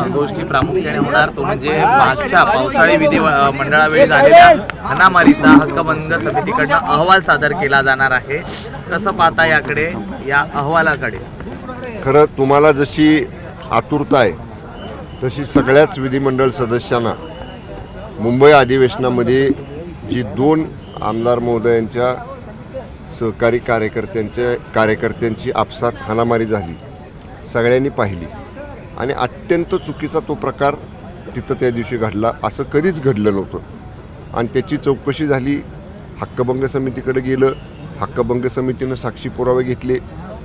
गोष्टी प्रामुख्याने होणार तो म्हणजे मागच्या पावसाळी विधी मंडळावेळी झालेल्या हाणामारीचा हक्कभंग समितीकडनं अहवाल सादर केला जाणार आहे. कसं पाहता याकडे, या अहवालाकडे? खरं तुम्हाला जशी आतुरता आहे तशी सगळ्याच विधिमंडळ सदस्यांना मुंबई अधिवेशनामध्ये जी 2 आमदार महोदयांच्या सहकारी कार्यकर्त्यांची आपसात हाणामारी झाली सगळ्यांनी पाहिली आणि अत्यंत चुकीचा तो प्रकार तिथं त्या दिवशी घडला. असं कधीच घडलं नव्हतं आणि त्याची चौकशी झाली. हक्कभंग समितीकडे गेलं, हक्कभंग समितीनं साक्षी पुरावे घेतले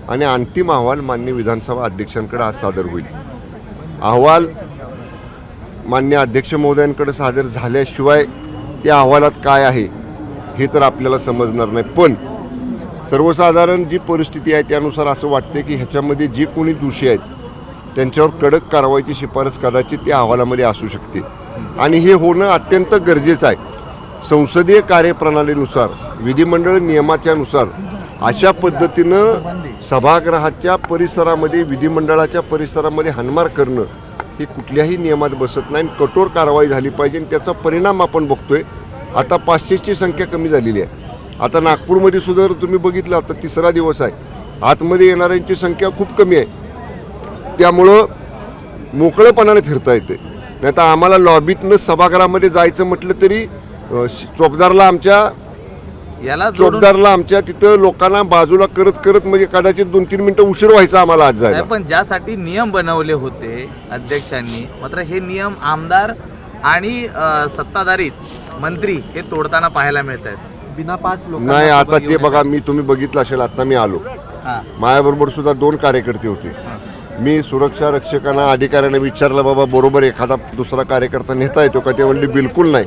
आणि अंतिम अहवाल मान्य विधानसभा अध्यक्षांकडे आज सादर होईल. अहवाल मान्य अध्यक्ष महोदयांकडे सादर झाल्याशिवाय त्या अहवालात काय आहे हे तर आपल्याला समजणार नाही. पण सर्वसाधारण जी परिस्थिती आहे त्यानुसार असं वाटते की ह्याच्यामध्ये जे कोणी दोषी आहेत त्यांच्यावर कडक कारवाईची शिफारस कदाचित त्या अहवालामध्ये असू शकते आणि हे होणं अत्यंत गरजेचं आहे. संसदीय कार्यप्रणालीनुसार, विधिमंडळ नियमाच्यानुसार अशा पद्धतीनं सभागृहाच्या परिसरामध्ये, विधिमंडळाच्या परिसरामध्ये हाणमार करणं हे कुठल्याही नियमात बसत नाही. कठोर कारवाई झाली पाहिजे आणि त्याचा परिणाम आपण बघतोय. आता 500ची संख्या कमी झालेली आहे. आता नागपूरमध्ये सुद्धा तुम्ही बघितलं, आता 3रा दिवस आहे, आतमध्ये येणाऱ्यांची संख्या खूप कमी आहे. त्यामुळं मोकळेपणाने फिरता येते. नाही तर आम्हाला लॉबीतनं सभागृहामध्ये जायचं म्हटलं तरी चोपदारला आमच्या तिथं लोकांना बाजूला करत म्हणजे कदाचित 2-3 मिनिटं उशीर व्हायचा आम्हाला आज जायला. पण ज्यासाठी नियम बनवले होते अध्यक्षांनी, मात्र हे नियम आमदार आणि सत्ताधारीच मंत्री हे तोडताना पाहायला मिळत आहेत. बिना पास नाही, आता ते बघा, तुम्ही बघितलं असेल, आता मी आलो, माझ्याबरोबर सुद्धा 2 कार्यकर्ते होते. मी सुरक्षा रक्षकांना, अधिकाऱ्यांना विचारलं, बाबा बरोबर एखादा दुसरा कार्यकर्ता नेता येतो का? ते म्हणले बिलकुल नाही,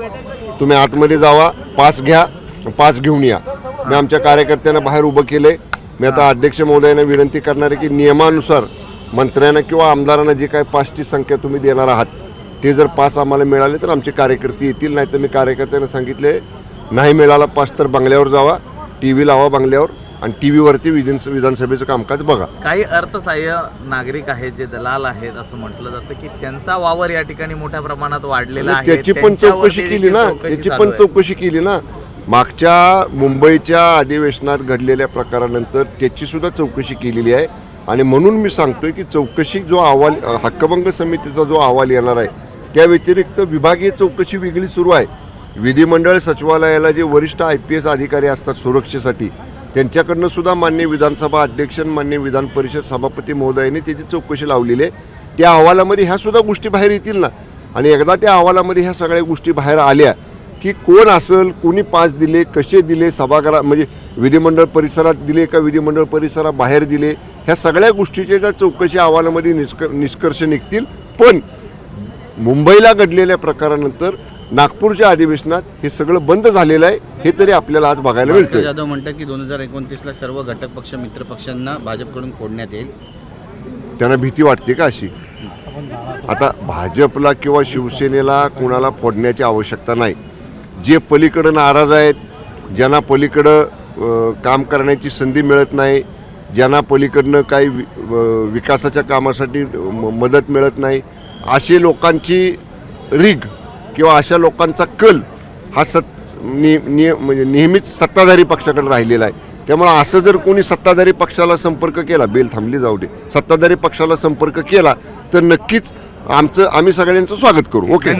तुम्ही आतमध्ये जावा, पास घ्या, पास घेऊन या. मी आमच्या कार्यकर्त्यांना बाहेर उभं केले. मी आता अध्यक्ष महोदयांना विनंती करणार आहे की नियमानुसार मंत्र्यांना किंवा आमदारांना जे काय पासची संख्या तुम्ही देणार आहात ते जर पास आम्हाला मिळाले तर आमचे कार्यकर्ते येतील. नाही तर मी कार्यकर्त्यांना सांगितले, नाही मिळाला पास तर बंगल्यावर जावा, TV लावा बंगल्यावर आणि TV वरती विधानसभेचं कामकाज बघा. काही अर्थसहाय्य नागरिक आहेत, जे दलाल आहेत, असं म्हटलं जातं की त्यांचा वावर या ठिकाणी मोठ्या प्रमाणात वाढलेला आहे. त्याची पण चौकशी केली ना. मागच्या मुंबईच्या अधिवेशनात घडलेल्या प्रकारानंतर त्याची सुद्धा चौकशी केलेली आहे आणि म्हणून मी सांगतोय की चौकशी जो अहवाल, हक्कभंग समितीचा जो अहवाल येणार आहे त्या व्यतिरिक्त विभागीय चौकशी वेगळी सुरू आहे. विधिमंडळ सचिवालयाला जे वरिष्ठ IPS अधिकारी असतात सुरक्षेसाठी, त्यांच्याकडनं सुद्धा मान्य विधानसभा अध्यक्ष, मान्य विधान परिषद सभापती महोदयांनी त्याची चौकशी लावलेली आहे. त्या अहवालामध्ये ह्या सुद्धा गोष्टी बाहेर येतील ना. आणि एकदा त्या अहवालामध्ये ह्या सगळ्या गोष्टी बाहेर आल्या की कोण असेल, कोणी पास दिले, कसे दिले, सभागृहात म्हणजे विधिमंडळ परिसरात दिले का विधिमंडळ परिसराबाहेर दिले, ह्या सगळ्या गोष्टीच्या त्या चौकशी अहवालामध्ये निष्कर्ष निघतील. पण मुंबईला घडलेल्या प्रकारानंतर नागपूरच्या अधिवेशनात हे सगळं बंद झालेलं आहे, हे तरी आपल्याला आज बघायला मिळतं. जाधव म्हणतात की 2029ला सर्व घटक पक्ष, मित्र पक्षांना भाजपकडून फोडण्यात येईल. त्यांना भीती वाटते का अशी? आता भाजपला किंवा शिवसेनेला कुणाला फोडण्याची आवश्यकता नाही. जे पलीकडं नाराज आहेत, ज्यांना पलीकडं काम करण्याची संधी मिळत नाही, ज्यांना पलीकडनं काही विकासाच्या कामासाठी मदत मिळत नाही, असे लोकांची रीग किंवा अशा लोकांचा कल हा म्हणजे नेहमीच सत्ताधारी पक्षाकडे राहिलेला आहे. त्यामुळे असं जर कोणी सत्ताधारी पक्षाला संपर्क केला, बेल थांबली जाऊ दे, सत्ताधारी पक्षाला संपर्क केला तर नक्कीच आम्ही सगळ्यांचं स्वागत करू. ओके.